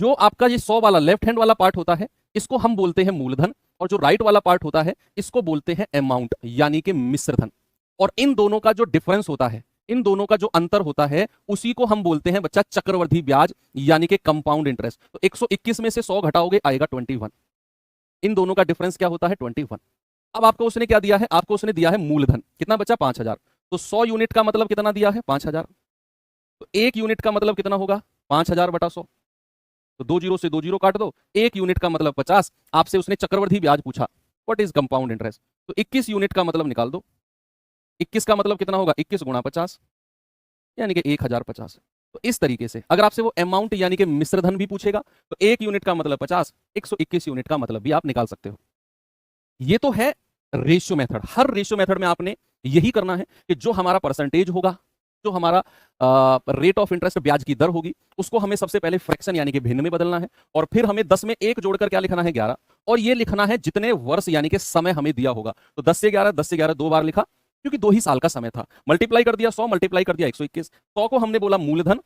जो आपका ये 100 वाला लेफ्ट हैंड वाला पार्ट होता है इसको हम बोलते हैं मूलधन, और जो राइट वाला पार्ट होता है इसको बोलते हैं अमाउंट यानी कि मिश्रधन। और इन दोनों का जो डिफरेंस होता है, इन दोनों का जो अंतर होता है उसी को हम बोलते हैं बच्चा चक्रवर्धी ब्याज यानी कि कंपाउंड इंटरेस्ट। तो 121 में से 100 घटाओगे आएगा 21, इन दोनों का डिफरेंस क्या होता है 21। अब आपको उसने क्या दिया है, आपको उसने दिया है मूलधन, कितना बचा 5000, तो 100 यूनिट का मतलब कितना दिया है 5000, तो 1 यूनिट का मतलब कितना होगा 5000/100, तो 2 जीरो से 2 जीरो काट दो, 1 यूनिट का मतलब 50। आपसे उसने चक्रवर्धी ब्याज पूछा व्हाट इज कंपाउंड इंटरेस्ट, तो 21 यूनिट का मतलब निकाल दो, 21 का मतलब कितना होगा 21 गुणा 50 यानी कि 1050। तो इस तरीके से अगर आपसे वो अमाउंट यानी कि मिश्रधन भी पूछेगा तो 1 यूनिट का मतलब 50, 121 यूनिट का मतलब भी आप निकाल सकते हो। ये तो है रेशियो मेथड। हर रेशियो मेथड में आपने यही करना है कि जो हमारा परसेंटेज होगा, जो हमारा रेट ऑफ इंटरेस्ट ब्याज की दर होगी, उसको हमें सबसे पहले फ्रैक्शन यानी कि भिन्न में बदलना है, और फिर हमें 10 में 1 जोड़कर क्या लिखना है 11, और ये लिखना है जितने वर्ष यानी कि समय हमें दिया होगा। तो 10 से 11 10 से 11 2 बार लिखा क्योंकि 2 ही साल का समय था, मल्टीप्लाई कर दिया 100 मल्टीप्लाई कर दिया 121, 100 को हमने बोला मूलधन,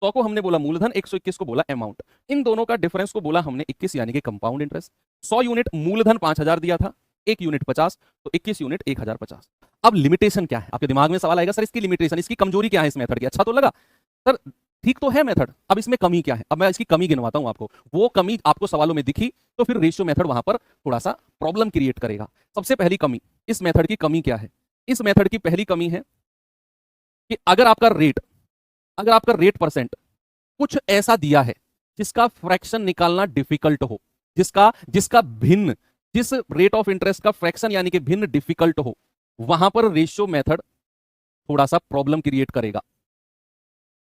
100 को हमने बोला मूलधन, 121 को बोला अमाउंट, इन दोनों का डिफरेंस को बोला हमने 21 यानी कि कंपाउंड इंटरेस्ट। 100 यूनिट मूलधन 5000 दिया था, 1 यूनिट 50, तो 21 यूनिट 1050। अब लिमिटेशन क्या है, आपके दिमाग में सवाल आएगा सर इसकी लिमिटेशन, इसकी कमजोरी क्या है इस मेथड की, अच्छा तो लगा सर, ठीक तो है मेथड, अब इसमें कमी क्या है, अब मैं इसकी कमी गिनवाता हूं आपको। वो कमी आपको सवालों में दिखी तो फिर रेशियो मेथड वहां पर थोड़ा सा प्रॉब्लम क्रिएट करेगा। सबसे पहली कमी, इस मेथड की कमी क्या है, इस मेथड की पहली कमी है कि अगर आपका रेट परसेंट कुछ ऐसा दिया है जिसका फ्रैक्शन निकालना डिफिकल्ट हो, जिसका भिन्न, जिस रेट ऑफ इंटरेस्ट का फ्रैक्शन यानी कि भिन्न डिफिकल्ट हो, वहां पर रेशियो मेथड थोड़ा सा प्रॉब्लम क्रिएट करेगा।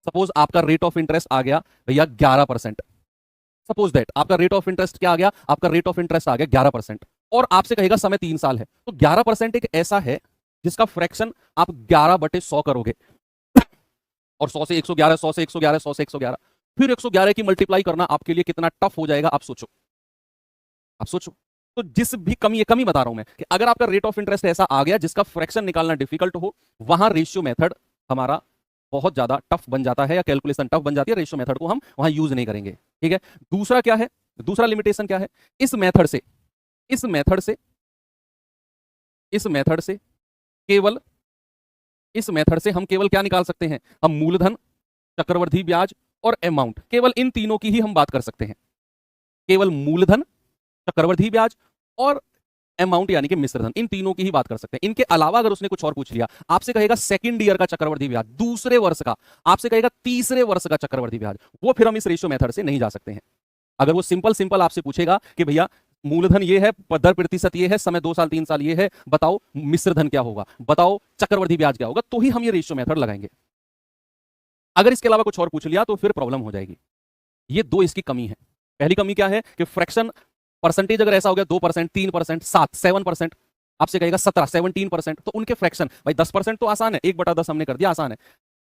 सपोज आपका रेट ऑफ इंटरेस्ट आ गया भैया 11%, सपोज दैट आपका रेट ऑफ इंटरेस्ट क्या आ गया, आपका रेट ऑफ इंटरेस्ट आ गया 11%, और आपसे कहेगा समय 3 साल है, तो 11% एक ऐसा है जिसका फ्रैक्शन आप 11/100 करोगे, और 100 से 111, 100 से 111, 100 से 111, फिर 111 की मल्टीप्लाई करना आपके लिए कितना टफ हो जाएगा, आप सोचो, आप सोचो। तो जिस भी कमी, ये कमी बता रहा हूं मैं कि अगर आपका रेट ऑफ इंटरेस्ट ऐसा आ गया जिसका फ्रैक्शन निकालना डिफिकल्ट हो, वहां रेशियो मेथड हमारा बहुत ज्यादा टफ बन जाता है, या कैलकुलेशन टफ बन जाती है, रेशियो मेथड को हम वहां यूज नहीं करेंगे, ठीक है। दूसरा क्या है, दूसरा लिमिटेशन क्या है, इस मेथड से केवल, इस मेथड से हम केवल क्या निकाल सकते हैं, हम मूलधन, चक्रवर्धी ब्याज और अमाउंट, केवल इन तीनों की ही हम बात कर सकते हैं, केवल मूलधन, चक्रवर्धी ब्याज और अमाउंट यानी कि मिश्रधन, इन तीनों की ही बात कर सकते हैं। इनके अलावा अगर उसने कुछ और पूछ लिया, आपसे कहेगा सेकंड ईयर का चक्रवर्धी ब्याज, दूसरे वर्ष का, आपसे कहेगा तीसरे वर्ष का चक्रवर्धी ब्याज, वो फिर हम इस रेशियो मेथड से नहीं जा सकते हैं। अगर वो सिंपल आपसे पूछेगा कि भैया मूलधन ये है, दर प्रतिशत ये है, समय 2 साल 3 साल ये है, बताओ मिश्रधन क्या होगा, बताओ चक्रवर्धी ब्याज क्या होगा, तो ही हम ये रेशियो मेथड लगाएंगे। अगर इसके अलावा कुछ और पूछ लिया तो फिर प्रॉब्लम हो जाएगी। ये 2 इसकी कमी है। पहली कमी क्या है कि फ्रैक्शन परसेंटेज अगर ऐसा हो गया 2%, 3%, 7% आपसे कहेगा 17% तो उनके फ्रैक्शन, भाई 10% तो आसान है, 1/10 हमने कर दिया, आसान है।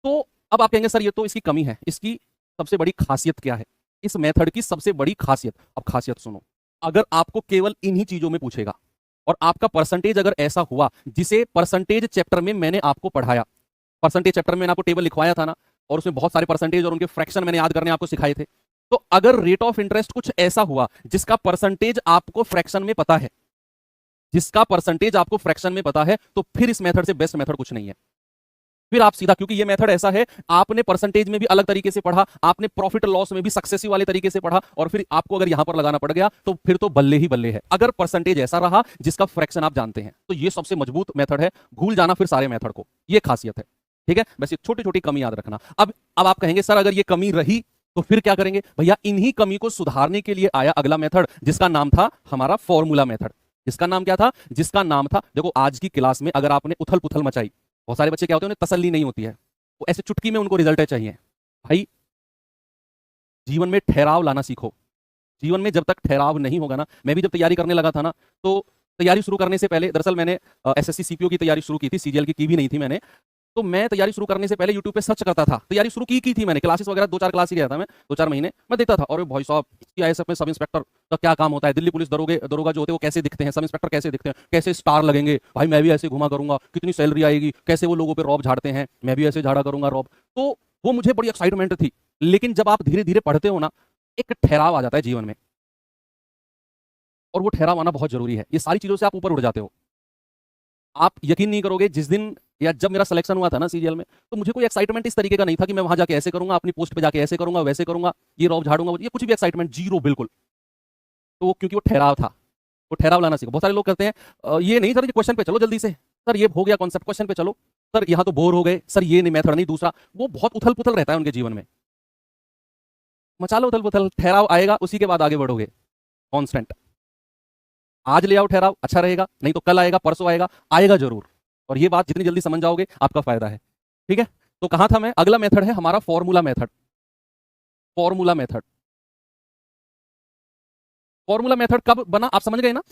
तो अब आप कहेंगे सर ये तो इसकी कमी है, इसकी सबसे बड़ी खासियत क्या है, इस मेथड की सबसे बड़ी खासियत, अब खासियत सुनो। अगर आपको केवल इन्हीं चीजों में पूछेगा और आपका परसेंटेज अगर ऐसा हुआ जिसे परसेंटेज चैप्टर में मैंने आपको पढ़ाया, परसेंटेज चैप्टर में मैंने आपको टेबल लिखवाया था ना, और उसमें बहुत सारे परसेंटेज और उनके फ्रैक्शन मैंने याद करने आपको सिखाए थे, तो अगर रेट ऑफ इंटरेस्ट कुछ ऐसा हुआ जिसका परसेंटेज आपको फ्रैक्शन में पता है, जिसका परसेंटेज आपको फ्रैक्शन में पता है, तो फिर इस मेथड से बेस्ट मेथड कुछ नहीं है। फिर आप सीधा, क्योंकि ये मेथड ऐसा है, आपने परसेंटेज में भी अलग तरीके से पढ़ा, आपने प्रॉफिट लॉस में भी सक्सेसिव वाले तरीके से पढ़ा, और फिर आपको अगर यहां पर लगाना पड़ गया तो फिर तो बल्ले ही बल्ले है, अगर परसेंटेज ऐसा रहा जिसका फ्रैक्शन आप जानते हैं, तो ये सबसे मजबूत मेथड है, भूल जाना फिर सारे मेथड को, ये खासियत है, ठीक है। बस ये छोटी छोटी कमी याद रखना। अब आप कहेंगे सर अगर ये कमी रही तो फिर क्या करेंगे, भैया इन्हीं कमी को सुधारने के लिए आया अगला मेथड, जिसका नाम था हमारा फॉर्मूला मेथड। जिसका नाम क्या था, जिसका नाम था, देखो आज की क्लास में अगर आपने उथल पुथल मचाई, बहुत सारे बच्चे क्या होते हैं उन्हें तसल्ली नहीं होती है, वो ऐसे चुटकी में उनको रिजल्ट चाहिए। भाई जीवन में ठहराव लाना सीखो, जीवन में जब तक ठहराव नहीं होगा ना, मैं भी जब तैयारी करने लगा था ना, तो तैयारी शुरू करने से पहले, दरअसल मैंने एसएससी सीपीओ की तैयारी शुरू की थी, सीजीएल की भी नहीं थी मैंने। तो मैं तैयारी शुरू करने से पहले यूट्यूब पे सर्च करता था, तैयारी शुरू की थी मैंने, क्लासेस वगैरह 2-4 क्लास ही गया था मैं, 2-4 महीने मैं देखता था। और भाई साहब, सीआईएसएफ में सब इंस्पेक्टर का क्या काम होता है, दिल्ली पुलिस दरोगा जो होते हैं वो कैसे दिखते हैं, सब इंस्पेक्टर कैसे दिखते हैं, कैसे स्टार लगेंगे, भाई मैं भी ऐसे घुमा करूंगा, कितनी सैलरी आएगी, कैसे वो लोगों पर रॉब झाड़ते हैं, मैं भी ऐसे झाड़ा करूंगा रॉब। तो वो मुझे बड़ी एक्साइटमेंट थी। लेकिन जब आप धीरे धीरे पढ़ते हो ना, एक ठहराव आ जाता है जीवन में, और वो ठहराव आना बहुत जरूरी है। ये सारी चीजों से आप ऊपर उड़ जाते हो। आप यकीन नहीं करोगे, जिस दिन या जब मेरा सिलेक्शन हुआ था ना सीजीएल में, तो मुझे कोई एक्साइटमेंट इस तरीके का नहीं था कि मैं वहां जाके ऐसे करूंगा, अपनी पोस्ट पे जाके ऐसे करूंगा, वैसे करूंगा, ये रॉब झाड़ूंगा, ये कुछ भी एक्साइटमेंट जीरो, बिल्कुल। तो वो क्योंकि वो ठहराव था, वो ठहराव लाना सीखो। बहुत सारे लोग करते हैं ये नहीं सर, ये क्वेश्चन पे चलो जल्दी से, सर ये हो गया कॉन्सेप्ट, क्वेश्चन पे चलो, सर यहाँ तो बोर हो गए, सर ये नहीं मेथड नहीं दूसरा। वो बहुत उथल पुथल रहता है उनके जीवन में। मचा लो उथल पुथल, ठहराव आएगा, उसी के बाद आगे बढ़ोगे कॉन्स्टेंट। आज ले आओ ठहराव, अच्छा रहेगा, नहीं तो कल आएगा, परसों आएगा, आएगा जरूर। और ये बात जितनी जल्दी समझ जाओगे आपका फायदा है। ठीक है, तो कहां था मैं? अगला मेथड है हमारा formula method. Formula method, formula method कब बना आप समझ गए ना,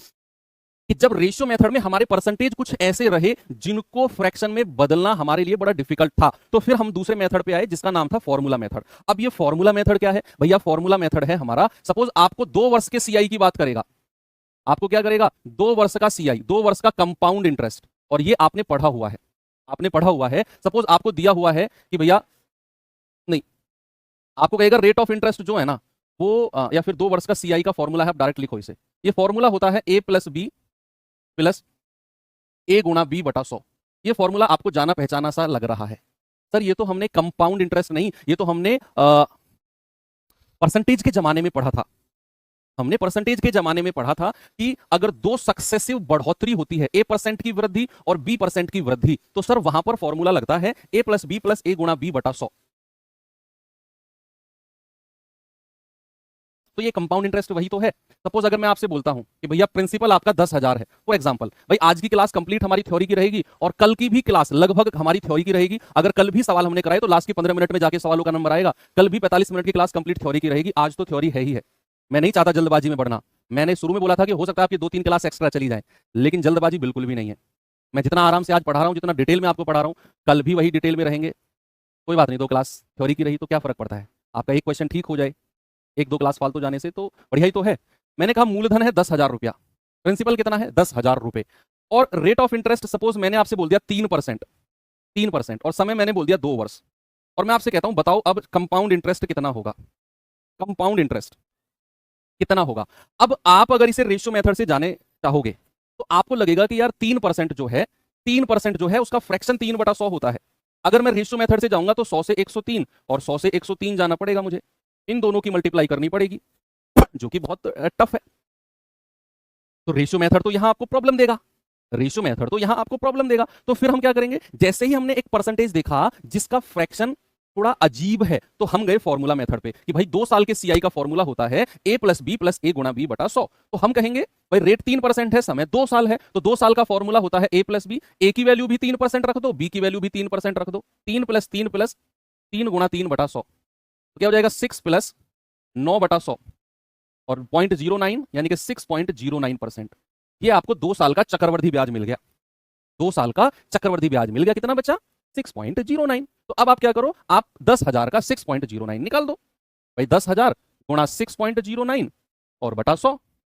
कि जब रेशियो मेथड में हमारे परसेंटेज कुछ ऐसे रहे जिनको फ्रैक्शन में बदलना हमारे लिए बड़ा डिफिकल्ट था, तो फिर हम दूसरे मेथड पे आए जिसका नाम था फॉर्मूला मेथड। अब ये फॉर्मूला मेथड क्या है भैया? फॉर्मूला मेथड है हमारा, सपोज आपको 2 वर्ष के सीआई की बात करेगा, आपको क्या करेगा? 2 वर्ष का सीआई, 2 वर्ष का कंपाउंड इंटरेस्ट, और ये आपने पढ़ा हुआ है, आपने पढ़ा हुआ है। सपोज आपको दिया हुआ है कि भैया, नहीं, आपको कहेगा रेट ऑफ इंटरेस्ट जो है ना वो या फिर 2 वर्ष का सीआई का फॉर्मूला है, आप डायरेक्ट लिखो इसे। ये फॉर्मूला होता है ए प्लस बी प्लस ए गुणा बी बटा 100। ये फॉर्मूला आपको जाना पहचाना सा लग रहा है। सर ये तो हमने कंपाउंड इंटरेस्ट नहीं, ये तो हमने परसेंटेज के जमाने में पढ़ा था। हमने परसेंटेज के जमाने में पढ़ा था कि अगर 2 सक्सेसिव बढ़ोतरी होती है, A% की वृद्धि और B% की वृद्धि, तो सर वहां पर फॉर्मूला लगता है A प्लस बी प्लस ए गुणा बी बटा 100। तो ये कंपाउंड इंटरेस्ट वही तो है। सपोज अगर मैं आपसे बोलता हूं कि भैया प्रिंसिपल आपका 10,000 है, फॉर एग्जांपल, भाई आज की क्लास कंप्लीट हमारी थ्योरी की रहेगी और कल की भी क्लास लगभग हमारी थ्योरी की रहेगी। अगर कल भी सवाल हमने कराए तो लास्ट की 15 मिनट में जाके सवालों का नंबर आएगा। कल भी 45 मिनट की क्लास कंप्लीट थ्योरी की रहेगी। आज तो थ्योरी है ही है। मैं नहीं चाहता जल्दबाजी में बढ़ना। मैंने शुरू में बोला था कि हो सकता है आपकी 2-3 क्लास एक्स्ट्रा चली जाए, लेकिन जल्दबाजी बिल्कुल भी नहीं है। मैं जितना आराम से आज पढ़ा रहा हूं, जितना डिटेल में आपको पढ़ा रहा हूं, कल भी वही डिटेल में रहेंगे। कोई बात नहीं, 2 क्लास थ्योरी की रही तो क्या फर्क पड़ता है? आपका एक क्वेश्चन ठीक हो जाए 1-2 क्लास फालतू जाने से तो बढ़िया ही तो है। मैंने कहा मूलधन है 10,000 रुपया, प्रिंसिपल कितना है? 10,000 रुपए, और रेट ऑफ इंटरेस्ट सपोज मैंने आपसे बोल दिया 3%, 3%, और समय मैंने बोल दिया 2 वर्ष। और मैं आपसे कहता हूं बताओ अब कंपाउंड इंटरेस्ट कितना होगा? कंपाउंड इंटरेस्ट कितना होगा? अब आप अगर इसे रेशियो मेथड से जाने चाहोगे तो आपको लगेगा कि यार 3% जो है, 3% जो है उसका फ्रैक्शन 3/100 होता है। अगर मैं रेशियो मेथड से जाऊंगा तो 100 से 103 और 100 से 103 जाना पड़ेगा मुझे, इन दोनों की मल्टीप्लाई करनी पड़ेगी, जो कि बहुत टफ है। तो रेशियो मेथड तो यहां आपको प्रॉब्लम देगा, रेशियो मेथड तो यहां आपको प्रॉब्लम देगा। तो फिर हम क्या करेंगे? जैसे ही हमने एक परसेंटेज देखा जिसका फ्रैक्शन थोड़ा अजीब है, तो हम गए फॉर्मूला मेथड पे कि भाई 2 साल के सीआई का फॉर्मूला होता है a प्लस बी प्लस ए गुणा बी बटा 100। तो हम कहेंगे भाई रेट 3% है, समय 2 साल है, तो 2 साल का फॉर्मूला होता है a प्लस बी, ए की वैल्यू भी 3% रख दो, बी की वैल्यू भी 3% रख दो, 3 प्लस 3 प्लस 3 गुणा 3 बटा 100, तो क्या हो जाएगा? 6 प्लस 9 बटा 100 और 0.09 यानी कि 6.09%। ये आपको 2 साल का चक्रवर्ती ब्याज मिल गया। 2 साल का चक्रवर्ती ब्याज मिल गया। कितना बचा? 6.09। तो अब आप क्या करो? आप 10,000 का 6.09 निकाल दो। भाई 10,000 गुणा 6.09 और बटा 100,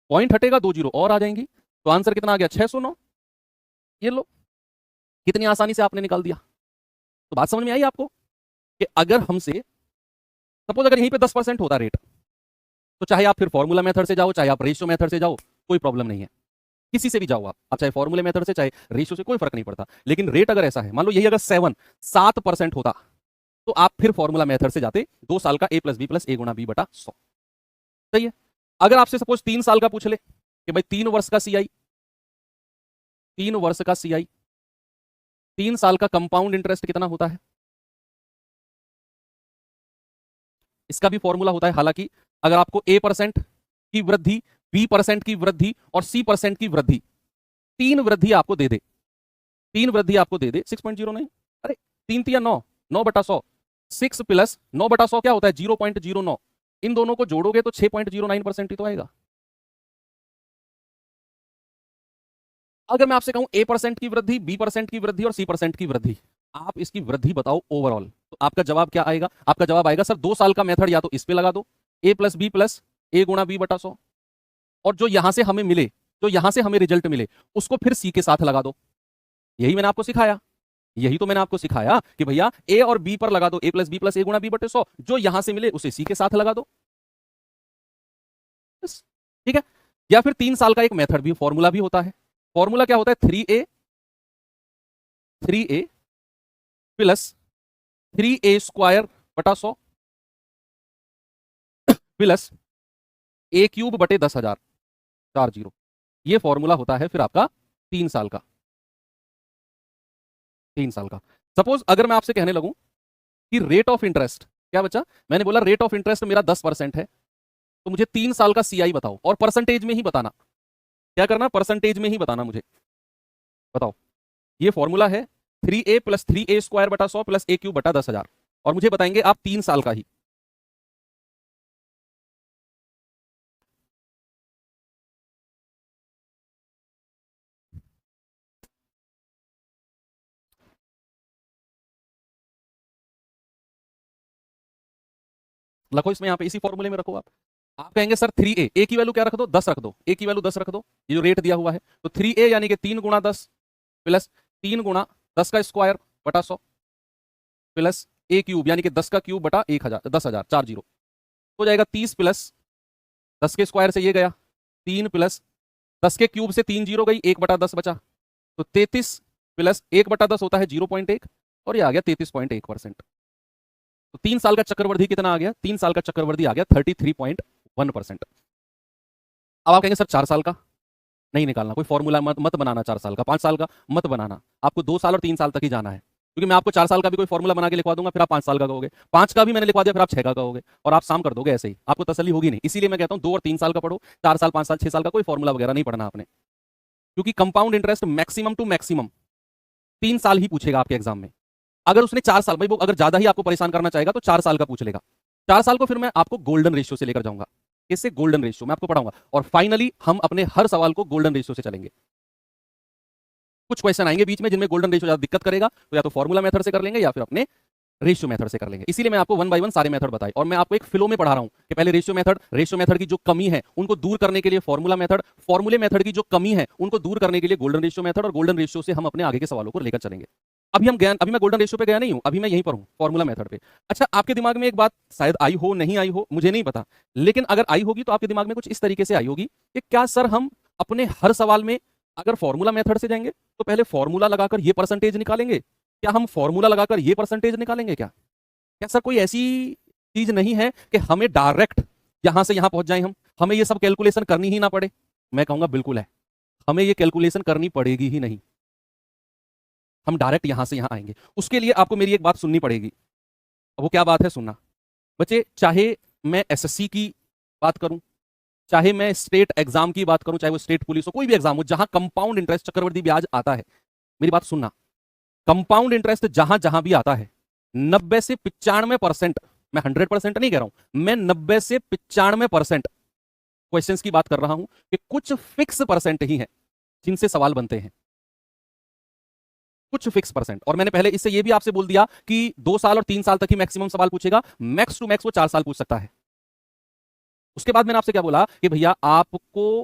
पॉइंट हटेगा, 2 जीरो और आ जाएंगी, तो आंसर कितना आ गया? 609। ये लो, कितनी आसानी से आपने निकाल दिया। तो बात समझ में आई आपको कि अगर हमसे सपोज अगर यहीं पे 10% होता रेट, तो चाहे आप फिर फॉर्मूला मेथड से जाओ, चाहे आप रेशियो मेथड से जाओ, कोई प्रॉब्लम नहीं है। किसी से भी जाओ आप चाहे फॉर्मूले मेथड से चाहे रेशियो से, कोई फर्क नहीं पड़ता। लेकिन रेट अगर ऐसा है, मान लो यही अगर 7% होता, तो आप फिर फॉर्मूला मेथड से जाते, 2 साल का a प्लस बी प्लस ए गुणा बी बटा 100। सही है। अगर आपसे सपोज 3 साल का पूछ ले कि भाई 3 वर्ष का सीआई, 3 वर्ष का सीआई, 3 साल का कंपाउंड इंटरेस्ट कितना होता है? इसका भी फॉर्मूला होता है। हालांकि अगर आपको A% की वृद्धि, B% की वृद्धि और C% की वृद्धि, 3 वृद्धि आपको दे दे, 3 वृद्धि आपको दे दे 6.09, अरे 3 3 9, 9 बटा 100, 6 प्लस 9 बटा 100 क्या होता है? 0.09। इन दोनों को जोड़ोगे तो 6.09% ही तो आएगा। अगर मैं आपसे कहूं A% की वृद्धि, B% की वृद्धि और C% की वृद्धि, आप इसकी वृद्धि बताओ ओवरऑल, तो आपका जवाब क्या आएगा? आपका जवाब आएगा सर 2 साल का मेथड या तो इस पे लगा दो, A plus B plus A गुणा बी बटा 100, और जो यहां से हमें मिले, जो यहां से हमें रिजल्ट मिले, उसको फिर C के साथ लगा दो। यही मैंने आपको सिखाया, यही तो मैंने आपको सिखाया कि भैया A और B पर लगा दो A plus B plus A गुणा बी बटे 100, जो यहां से मिले उसे C के साथ लगा दो, बस। ठीक है। या फिर 3 साल का एक मेथड भी, फॉर्मूला भी होता है। फॉर्मूला क्या होता है? 3A प्लस 3A स्क्वायर बटा 100 प्लस A³ बटे 10,000, 40। ये फॉर्मूला होता है फिर आपका 3 साल का, 3 साल का। सपोज अगर मैं आपसे कहने लगूं कि रेट ऑफ इंटरेस्ट, क्या बच्चा? मैंने बोला रेट ऑफ इंटरेस्ट मेरा 10% है, तो मुझे 3 साल का CI बताओ, और परसेंटेज में ही बताना। क्या करना? परसेंटेज में ही बताना मुझे। बताओ, ये फॉर्मूला है 3A प्लस 3A स्क्वायर बटा 100 प्लस A³ बटा 10,000, और मुझे बताएंगे आप 3 साल का ही। लिखो इसमें, यहाँ पे इसी फॉर्मूले में रखो आप कहेंगे सर 3A की वैल्यू क्या रख दो? 10 रख दो, A की वैल्यू 10 रख दो, ये जो रेट दिया हुआ है। तो 3A यानी कि 3 गुणा 10 प्लस 3 गुणा 10 का स्क्वायर बटा 100 प्लस A³ यानी कि 10 का क्यूब बटा 1000, 10,000, 40 हो जाएगा 30 प्लस 10 के स्क्वायर से ये गया 3 प्लस 10 के क्यूब से 3 जीरो गई, 1/10 बचा, तो 33 प्लस 1/10 होता है 0.1, और ये आ गया 33.1%। तो 3 साल का चक्रवृद्धि कितना आ गया? 3 साल का चक्रवृद्धि आ गया 33.1%। अब आप कहेंगे सर 4 साल का नहीं निकालना, कोई फॉर्मूला मत बनाना, 4 साल का, 5 साल का मत बनाना, आपको 2 साल और 3 साल तक ही जाना है, क्योंकि मैं आपको 4 साल का भी कोई फॉर्मूला बना के लिखवा दूंगा, फिर आप 5 साल का कहोगे, 5 का भी मैंने लिखवा दिया, फिर आप 6 का कहोगे, और आप शाम कर दोगे ऐसे ही, आपको तसल्ली होगी नहीं। इसीलिए मैं कहता हूं 2 और 3 साल का पढ़ो, 4 साल 5 साल 6 साल का कोई फॉर्मूला वगैरह नहीं पढ़ना आपने, क्योंकि compound interest maximum to maximum 3 साल ही पूछेगा आपके एग्जाम में। अगर उसने 4 साल, भाई वो अगर ज्यादा ही आपको परेशान करना चाहेगा तो 4 साल का पूछ लेगा। 4 साल को फिर मैं आपको गोल्डन रेशियो से लेकर जाऊंगा, इससे गोल्डन रेशियो मैं आपको पढ़ाऊंगा, और फाइनली हम अपने हर सवाल को गोल्डन रेशियो से चलेंगे। कुछ क्वेश्चन आएंगे बीच में जिनमें गोल्डन रेशियो ज्यादा दिक्कत करेगा, तो या तो फॉर्मूला मेथड से कर लेंगे या फिर अपने रेशियो मेथड से कर लेंगे। इसीलिए मैं आपको 1 बाय 1 सारे मेथड बताए, और मैं आपको एक फ्लो में पढ़ा रहा हूं कि पहले रेशियो मेथड की जो कमी है उनको दूर करने के लिए फॉर्मूला मेथड, फॉर्मूले मेथड की जो कमी है उनको दूर करने के लिए गोल्डन रेशियो मेथड, और गोल्डन रेशियो से हम अपने आगे के सवालों को लेकर चलेंगे। अभी मैं गोल्डन रेशियो पे गया नहीं हूं, अभी मैं यहीं पर हूं फॉर्मूला मेथड पे। अच्छा, आपके दिमाग में एक बात शायद आई हो, नहीं आई हो, मुझे नहीं पता, लेकिन अगर आई होगी तो आपके दिमाग में कुछ इस तरीके से आई होगी कि क्या सर हम अपने हर सवाल में अगर फॉर्मूला मेथड से जाएंगे तो पहले फॉर्मूला लगाकर ये परसेंटेज निकालेंगे, क्या हम फॉर्मूला लगाकर ये परसेंटेज निकालेंगे? क्या सर कोई ऐसी चीज नहीं है कि हमें डायरेक्ट यहां से यहां पहुंच जाए, हमें ये सब कैलकुलेशन करनी ही ना पड़े? मैं कहूंगा बिल्कुल है, हमें ये कैलकुलेशन करनी पड़ेगी ही नहीं, हम डायरेक्ट यहां से यहां आएंगे। उसके लिए आपको मेरी एक बात सुननी पड़ेगी, वो क्या बात है? सुनना बच्चे, चाहे मैं एसएससी की बात करूं, चाहे मैं स्टेट एग्जाम की बात करूं, चाहे वो स्टेट पुलिस हो, कोई भी एग्जाम हो जहां कंपाउंड इंटरेस्ट चक्रवृद्धि ब्याज आता है, मेरी बात सुनना, कंपाउंड इंटरेस्ट जहां जहां भी आता है 90 से 95%, मैं 100% नहीं कह रहा हूं, मैं 90 से 95% क्वेश्चंस की बात कर रहा हूं कि कुछ फिक्स परसेंट ही है जिनसे सवाल बनते हैं, कुछ फिक्स परसेंट। और मैंने पहले इससे यह भी आपसे बोल दिया कि 2 साल और 3 साल तक ही मैक्सिमम सवाल पूछेगा, मैक्स टू मैक्स वो 4 साल पूछ सकता है। उसके बाद मैंने आपसे क्या बोला कि भैया आपको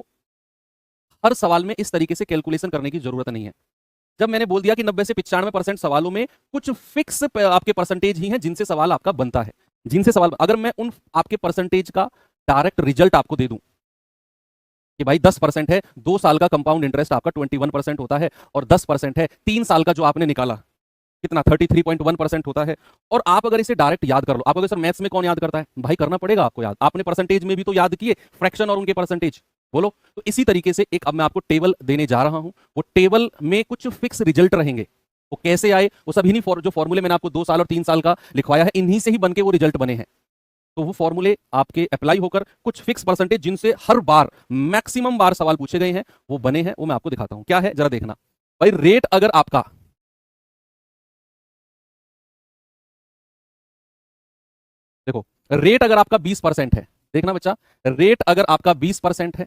हर सवाल में इस तरीके से कैलकुलेशन करने की जरूरत नहीं है। जब मैंने बोल दिया कि 90 से 95% सवालों में कुछ फिक्स आपके परसेंटेज ही हैं जिनसे सवाल आपका बनता है, जिनसे सवाल, अगर मैं उन आपके परसेंटेज का डायरेक्ट रिजल्ट आपको दे दूं कि भाई 10% है, 2 साल का कंपाउंड इंटरेस्ट आपका 21% होता है, और 10% है 3 साल का जो आपने निकाला कितना 33.1% होता है, और आप अगर इसे डायरेक्ट याद कर लो, आप अगर सर मैथ्स में कौन याद करता है? भाई करना पड़ेगा आपको याद, आपने परसेंटेज में भी तो याद किए फ्रैक्शन और उनके परसेंटेज, बोलो। तो इसी तरीके से एक अब मैं आपको टेबल देने जा रहा हूं, वो टेबल में कुछ फिक्स रिजल्ट रहेंगे, वो कैसे आए, वो सब इन्हीं जो फॉर्मूले मैंने आपको 2 साल और 3 साल का लिखवाया है, इन्हीं से ही बनके वो रिजल्ट बने हैं। तो वो फॉर्मूले आपके अप्लाई होकर कुछ फिक्स परसेंटेज जिनसे हर बार मैक्सिमम बार सवाल पूछे गए हैं वो बने हैं, वो मैं आपको दिखाता हूं क्या है, जरा देखना। भाई रेट अगर आपका, देखो रेट अगर आपका 20% है, देखना बच्चा, रेट अगर आपका 20% है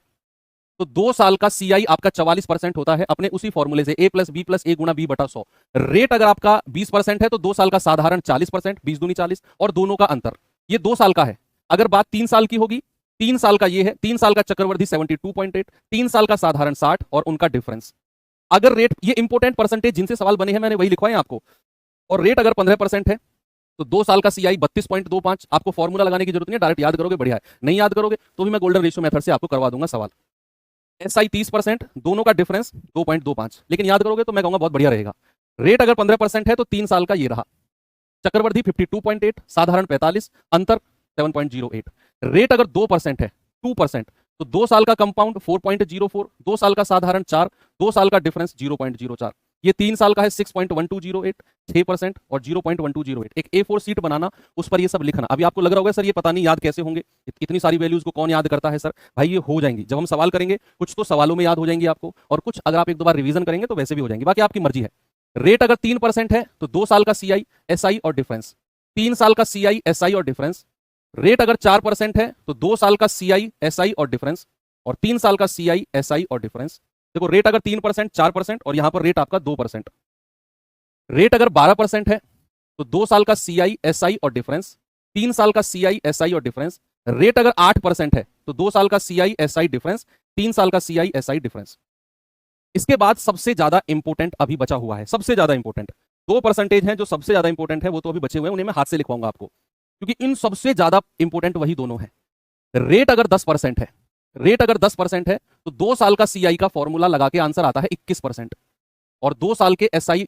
तो 2 साल का सीआई आपका 44% होता है अपने उसी फॉर्मूले से a प्लस बी प्लस ए गुणा बी बटा 100। रेट अगर आपका 20% है तो 2 साल का साधारण 40%, 20 दूनी 40, और दोनों का अंतर ये 2 साल का है। अगर बात 3 साल की होगी, 3 साल का ये है, 3 साल का चक्रवर्ती 72.8, 3 साल का साधारण 60 और उनका डिफरेंस। अगर रेट, ये इंपोर्टेंट परसेंटेज जिनसे सवाल बने हैं मैंने वही लिखवाए आपको, और रेट अगर 15% है तो 2 साल का सीआई 32.25। आपको फॉर्मूला लगाने की जरूरत नहीं, डायरेक्ट याद करोगे बढ़िया है, नहीं याद करोगे तो भी मैं गोल्डन रेशियो मेथड से आपको करवा दूंगा सवाल। एसआई 30%, दोनों का डिफरेंस 2.25, लेकिन याद करोगे तो मैं कहूंगा बहुत बढ़िया रहेगा। रेट अगर 15% है तो 3 साल का ये रहा, चक्रवर्ती 52.8, साधारण 45, अंतर 7.08। रेट अगर 2% है, 2%, तो 2 साल का कंपाउंड 4.04, 2 साल का साधारण 4, 2 साल का डिफरेंस 0.04। ये 3 साल का है 6.1208, 6% और 0.1208। एक A4 सीट बनाना, उस पर ये सब लिखना। अभी आपको लग रहा होगा सर ये पता नहीं याद कैसे होंगे, इतनी सारी वैल्यूज को कौन याद करता है सर। भाई ये हो जाएंगी, जब हम सवाल करेंगे कुछ तो सवालों में याद हो जाएंगी आपको, और कुछ अगर आप एक दो बार रिवीजन करेंगे तो वैसे भी हो जाएंगी, बाकी आपकी मर्जी है। रेट अगर 3% है तो 2 साल का सीआई, एसआई और डिफरेंस, 3 साल का सीआई, एसआई और डिफरेंस। रेट अगर 4% है तो 2 साल का सीआई, एसआई और डिफरेंस, और 3 साल का सीआई, एसआई और डिफरेंस। देखो रेट अगर 3%, 4%, और यहां पर रेट आपका 2%। रेट अगर 12% है तो 2 साल का सीआई, एसआई और डिफरेंस, 3 साल का सीआई, एसआई और डिफरेंस। रेट अगर 8% है तो 2 साल का सीआई, एसआई डिफरेंस, 3 साल का सीआई, एसआई डिफरेंस। इसके बाद सबसे ज्यादा इंपोर्टेंट अभी बचा हुआ है, सबसे ज्यादा इंपोर्टेंट 2% है जो सबसे ज्यादा इंपोर्टेंट है, वो तो अभी बचे हुए हैं, उन्हें मैं हाथ से लिखवाऊंगा आपको, क्योंकि इन सबसे ज्यादा इंपोर्टेंट वही दोनों है। रेट अगर 10% है, रेट अगर 10% है तो 2 साल का सीआई का फॉर्मूला लगा के आंसर आता है 21%, और 2 साल के एसआई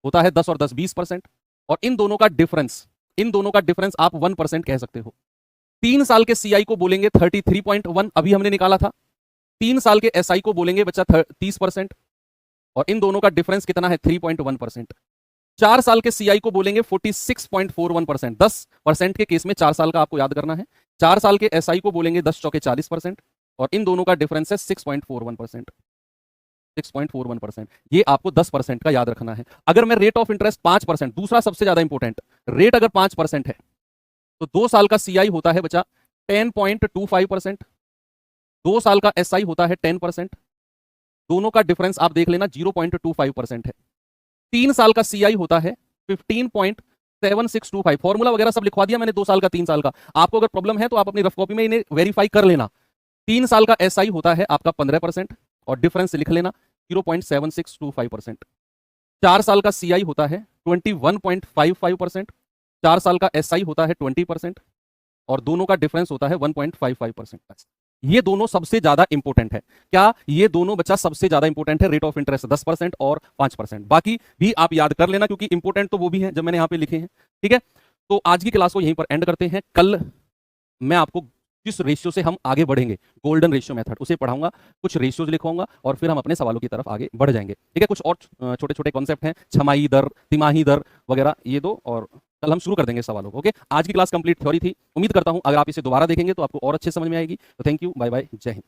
होता है 10 और 10 20%, और इन दोनों का डिफरेंस, इन दोनों का डिफरेंस आप 1% कह सकते हो। 3 साल के सीआई को बोलेंगे 33.1, अभी हमने निकाला था। 3 साल के एसआई को बोलेंगे बच्चा 30%, और इन दोनों का डिफरेंस कितना है 3.1%। 4 साल के सीआई को बोलेंगे 46.41%, 10% के केस में 4 साल का आपको याद करना है। 4 साल के एसआई को बोलेंगे 10 चौके 40%, और इन दोनों का डिफरेंस है 6.41%, 6.41%। ये आपको 10% का याद रखना है। अगर मैं रेट ऑफ इंटरेस्ट 5%, दूसरा सबसे ज्यादा इंपॉर्टेंट, रेट अगर 5% है तो 2 साल का सीआई होता है बच्चा 10.25%, 2 साल का एसआई होता है 10%, दोनों का डिफरेंस आप देख लेना 0.25% है। 3 साल का सीआई होता है 15.7625। फॉर्मूला वगैरह सब लिखवा दिया मैंने 2 साल का, 3 साल का। आपको अगर प्रॉब्लम है तो आप अपनी रफ कॉपी में इन्हें वेरीफाई कर लेना। 3 साल का एसआई होता है आपका 15%, और डिफरेंस लिख लेना 0.7625%। 4 साल का सीआई होता है 21.55%, 4 साल का एसआई होता है 20%, और दोनों का डिफरेंस होता है 1.55%। ये दोनों सबसे ज्यादा इंपॉर्टेंट है। क्या ये दोनों बच्चा सबसे ज्यादा इंपॉर्टेंट है? रेट ऑफ इंटरेस्ट 10% और 5%। बाकी भी आप याद कर लेना, क्योंकि इंपॉर्टेंट तो वो भी है जब मैंने यहां पे लिखे हैं। ठीक है, तो आज की क्लास को यहीं पर एंड करते हैं। कल मैं आपको जिस रेशियो से हम आगे बढ़ेंगे, गोल्डन रेशियो मेथड, उसे पढ़ाऊंगा, कुछ रेशियोज लिखवाऊंगा, और फिर हम अपने सवालों की तरफ आगे बढ़ जाएंगे। ठीक है, कुछ और छोटे छोटे कॉन्सेप्ट हैं, छमाही दर, तिमाही दर वगैरह, ये दो, और कल हम शुरू कर देंगे सवालों को। ओके, आज की क्लास कंप्लीट थ्योरी थी। उम्मीद करता हूं अगर आप इसे दोबारा देखेंगे तो आपको और अच्छे समझ में आएगी। तो थैंक यू, बाय बाय, जय हिंद।